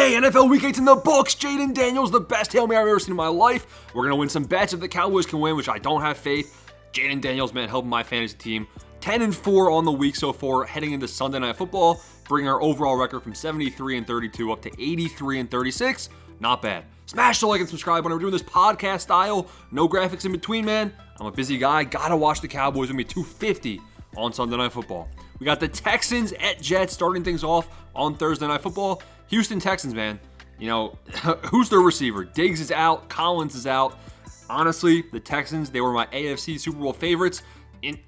Hey, NFL Week 8's in the books. Jaden Daniels, the best Hail Mary I've ever seen in my life. We're going to win some bets if the Cowboys can win, which I don't have faith. Jaden Daniels, man, helping my fantasy team. 10-4 on the week so far, heading into Sunday Night Football, bringing our overall record from 73-32 up to 83-36. Not bad. Smash the like and subscribe when we're doing this podcast style. No graphics in between, man. I'm a busy guy. Gotta watch the Cowboys with me 250 on Sunday Night Football. We got the Texans at Jets starting things off on Thursday Night Football. Houston Texans, man. You know, who's their receiver? Diggs is out. Collins is out. Honestly, the Texans, they were my AFC Super Bowl favorites.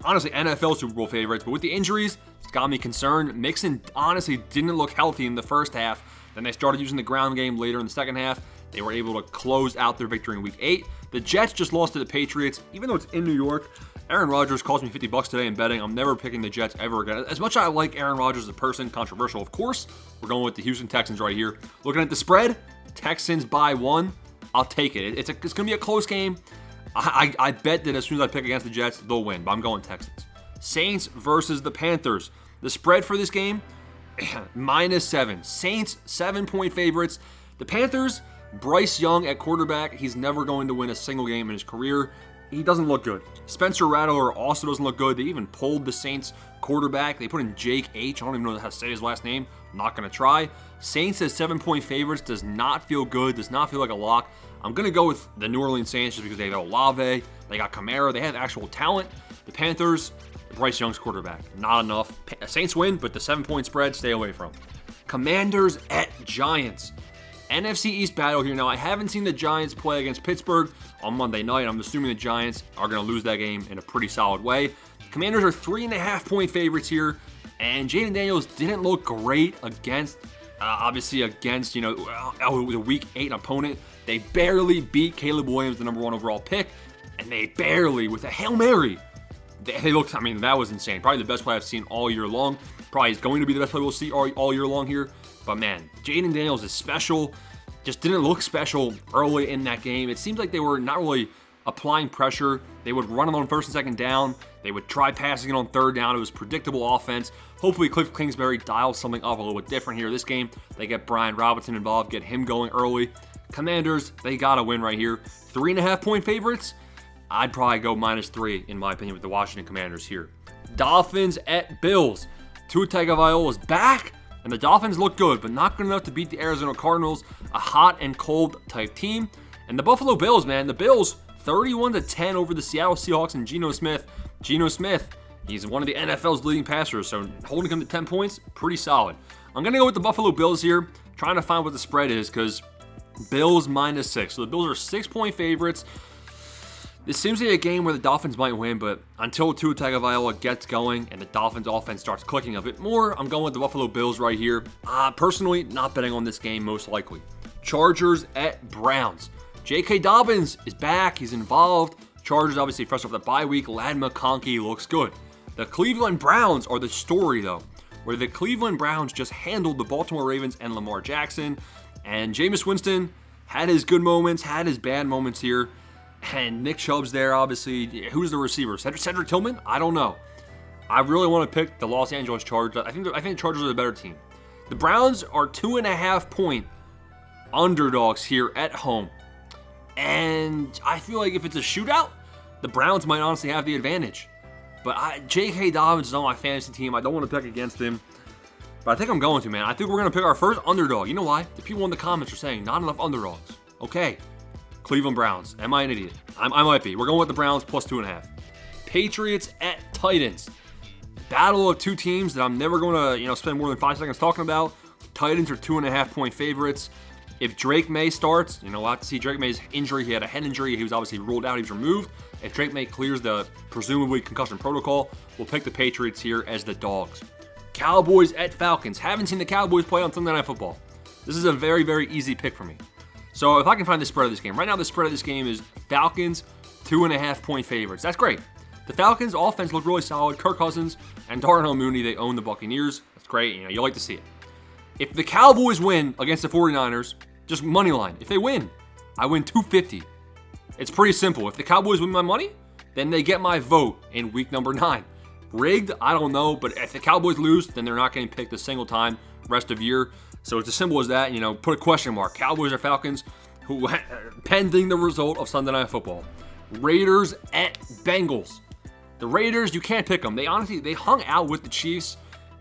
Honestly, NFL Super Bowl favorites. But with the injuries, it's got me concerned. Mixon honestly didn't look healthy in the first half. Then they started using the ground game later in the second half. They were able to close out their victory in Week 8. The Jets just lost to the Patriots. Even though it's in New York, Aaron Rodgers cost me $50 today in betting. I'm never picking the Jets ever again. As much as I like Aaron Rodgers as a person, controversial of course, we're going with the Houston Texans right here. Looking at the spread, Texans by 1. I'll take it. It's going to be a close game. I bet that as soon as I pick against the Jets, they'll win, but I'm going Texans. Saints versus the Panthers. The spread for this game, -7. Saints, 7-point favorites. The Panthers, Bryce Young at quarterback. He's never going to win a single game in his career. He doesn't look good. Spencer Rattler also doesn't look good. They even pulled the Saints quarterback. They put in Jake H. I don't even know how to say his last name. I'm not going to try. Saints as 7-point favorites does not feel good. Does not feel like a lock. I'm going to go with the New Orleans Saints just because they got Olave. They got Kamara. They have actual talent. The Panthers, Bryce Young's quarterback. Not enough. Saints win, but the 7-point spread, stay away from. Commanders at Giants. NFC East battle here. Now, I haven't seen the Giants play against Pittsburgh on Monday night. I'm assuming the Giants are going to lose that game in a pretty solid way. Commanders are 3.5-point favorites here, and Jaden Daniels didn't look great against, the Week 8 opponent. They barely beat Caleb Williams, the number 1 overall pick, and they barely, with a Hail Mary, they looked, that was insane. Probably the best play I've seen all year long. Probably is going to be the best play we'll see all year long here. But man, Jaden Daniels is special. Just didn't look special early in that game. It seems like they were not really applying pressure. They would run it on first and second down. They would try passing it on third down. It was predictable offense. Hopefully Cliff Kingsbury dials something up a little bit different here this game. They get Brian Robinson involved, get him going early. Commanders, they got to win right here. 3.5-point favorites. I'd probably go -3, in my opinion, with the Washington Commanders here. Dolphins at Bills. Tua Tagovailoa is back. And the Dolphins look good, but not good enough to beat the Arizona Cardinals, a hot and cold type team. And the Buffalo Bills, man, the Bills 31-10 over the Seattle Seahawks and Geno Smith. Geno Smith, he's one of the NFL's leading passers, so holding him to 10 points, pretty solid. I'm going to go with the Buffalo Bills here, trying to find what the spread is, because Bills -6. So the Bills are 6-point favorites. This seems to be a game where the Dolphins might win, but until Tua Tagovailoa gets going and the Dolphins offense starts clicking a bit more, I'm going with the Buffalo Bills right here. Personally, not betting on this game most likely. Chargers at Browns. J.K. Dobbins is back. He's involved. Chargers obviously fresh off the bye week. Ladd McConkey looks good. The Cleveland Browns are the story, though, where the Cleveland Browns just handled the Baltimore Ravens and Lamar Jackson. And Jameis Winston had his good moments, had his bad moments here. And Nick Chubb's there, obviously. Who's the receiver? Cedric Tillman? I don't know. I really want to pick the Los Angeles Chargers. I think the Chargers are the better team. The Browns are 2.5-point underdogs here at home. And I feel like if it's a shootout, the Browns might honestly have the advantage. But J.K. Dobbins is on my fantasy team. I don't want to pick against him. But I think I'm going to, man. I think we're going to pick our first underdog. You know why? The people in the comments are saying not enough underdogs. Okay. Cleveland Browns. Am I an idiot? I might be. We're going with the Browns plus 2.5. Patriots at Titans. Battle of two teams that I'm never going to spend more than 5 seconds talking about. Titans are 2.5-point favorites. If Drake May starts, we'll have to see Drake May's injury. He had a head injury. He was obviously ruled out. He was removed. If Drake May clears the presumably concussion protocol, we'll pick the Patriots here as the dogs. Cowboys at Falcons. Haven't seen the Cowboys play on Sunday Night Football. This is a very, very easy pick for me. So if I can find the spread of this game. Right now the spread of this game is Falcons 2.5-point favorites. That's great. The Falcons offense looked really solid. Kirk Cousins and Darnell Mooney, they own the Buccaneers. That's great. You like to see it. If the Cowboys win against the 49ers, just money line. If they win, I win $250. It's pretty simple. If the Cowboys win my money, then they get my vote in week number 9. Rigged? I don't know, but if the Cowboys lose, then they're not getting picked a single time rest of year. So it's as simple as that. Put a question mark. Cowboys or Falcons, pending the result of Sunday Night Football. Raiders at Bengals. The Raiders, you can't pick them. They hung out with the Chiefs,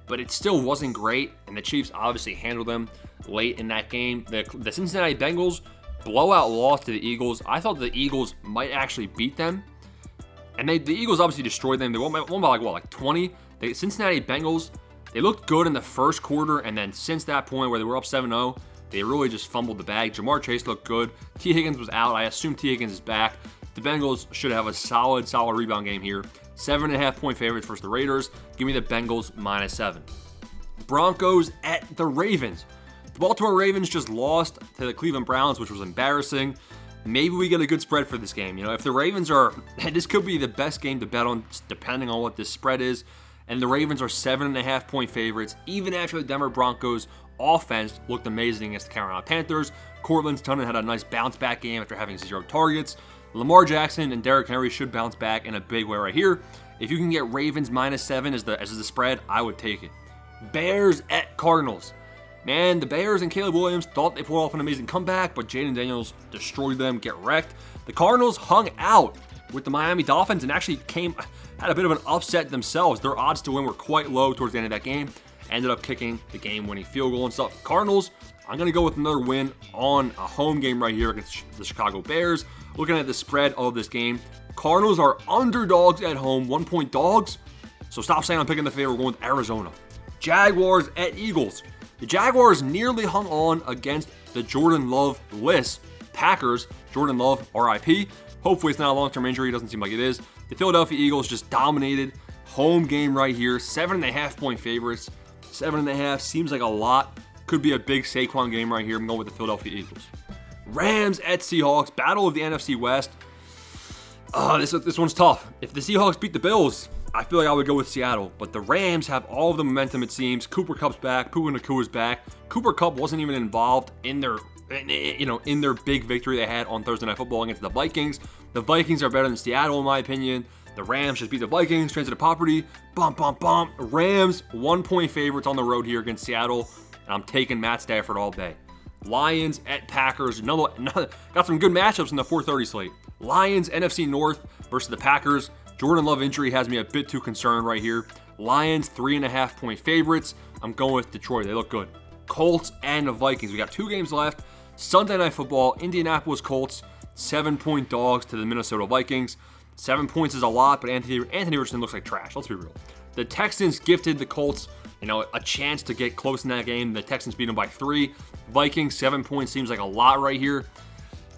but it still wasn't great, and the Chiefs obviously handled them late in that game. The Cincinnati Bengals blowout loss to the Eagles. I thought the Eagles might actually beat them, and the Eagles obviously destroyed them. They won by like 20. The Cincinnati Bengals, they looked good in the first quarter, and then since that point where they were up 7-0, they really just fumbled the bag. Jamar Chase looked good. T. Higgins was out. I assume T. Higgins is back. The Bengals should have a solid rebound game here. 7.5-point favorites versus the Raiders. Give me the Bengals -7. Broncos at the Ravens. The Baltimore Ravens just lost to the Cleveland Browns, which was embarrassing. Maybe we get a good spread for this game. If the Ravens this could be the best game to bet on, depending on what this spread is. And the Ravens are 7.5-point favorites, even after the Denver Broncos offense looked amazing against the Carolina Panthers. Courtland Sutton had a nice bounce-back game after having 0 targets. Lamar Jackson and Derrick Henry should bounce back in a big way right here. If you can get Ravens -7 as the spread, I would take it. Bears at Cardinals. Man, the Bears and Caleb Williams thought they pulled off an amazing comeback, but Jaden Daniels destroyed them, get wrecked. The Cardinals hung out with the Miami Dolphins and actually had a bit of an upset themselves. Their odds to win were quite low towards the end of that game. Ended up kicking the game-winning field goal and stuff. Cardinals, I'm going to go with another win on a home game right here against the Chicago Bears. Looking at the spread of this game, Cardinals are underdogs at home, 1-point dogs. So stop saying I'm picking the favorite. We're going with Arizona. Jaguars at Eagles. The Jaguars nearly hung on against the Jordan Love-less Packers. Jordan Love, RIP. Hopefully it's not a long-term injury. It doesn't seem like it is. The Philadelphia Eagles just dominated. Home game right here. 7.5-point favorites. 7.5 seems like a lot. Could be a big Saquon game right here. I'm going with the Philadelphia Eagles. Rams at Seahawks. Battle of the NFC West. This one's tough. If the Seahawks beat the Bills, I feel like I would go with Seattle. But the Rams have all of the momentum, it seems. Cooper Kupp's back. Puka Nakua's back. Cooper Kupp wasn't even involved in their big victory they had on Thursday Night Football against the Vikings. The Vikings are better than Seattle, in my opinion. The Rams just beat the Vikings. Transitive property. Bump, bump, bump. Rams, 1-point favorites on the road here against Seattle. And I'm taking Matt Stafford all day. Lions at Packers. Got some good matchups in the 4:30 slate. Lions, NFC North versus the Packers. Jordan Love injury has me a bit too concerned right here. Lions, 3.5-point favorites. I'm going with Detroit. They look good. Colts and the Vikings. We got 2 games left. Sunday Night Football. Indianapolis Colts, 7-point dogs to the Minnesota Vikings. 7 points is a lot, but Anthony Richardson looks like trash. Let's be real. The Texans gifted the Colts, a chance to get close in that game. The Texans beat them by 3. Vikings, 7 points seems like a lot right here.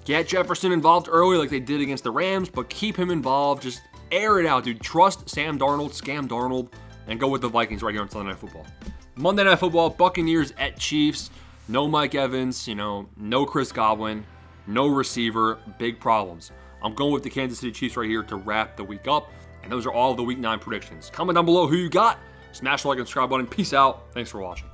Get Jefferson involved early like they did against the Rams, but keep him involved. Just air it out, dude. Trust Sam Darnold, scam Darnold, and go with the Vikings right here on Sunday Night Football. Monday Night Football, Buccaneers at Chiefs. No Mike Evans, no Chris Godwin, no receiver. Big problems. I'm going with the Kansas City Chiefs right here to wrap the week up. And those are all of the Week 9 predictions. Comment down below who you got. Smash the like and subscribe button. Peace out. Thanks for watching.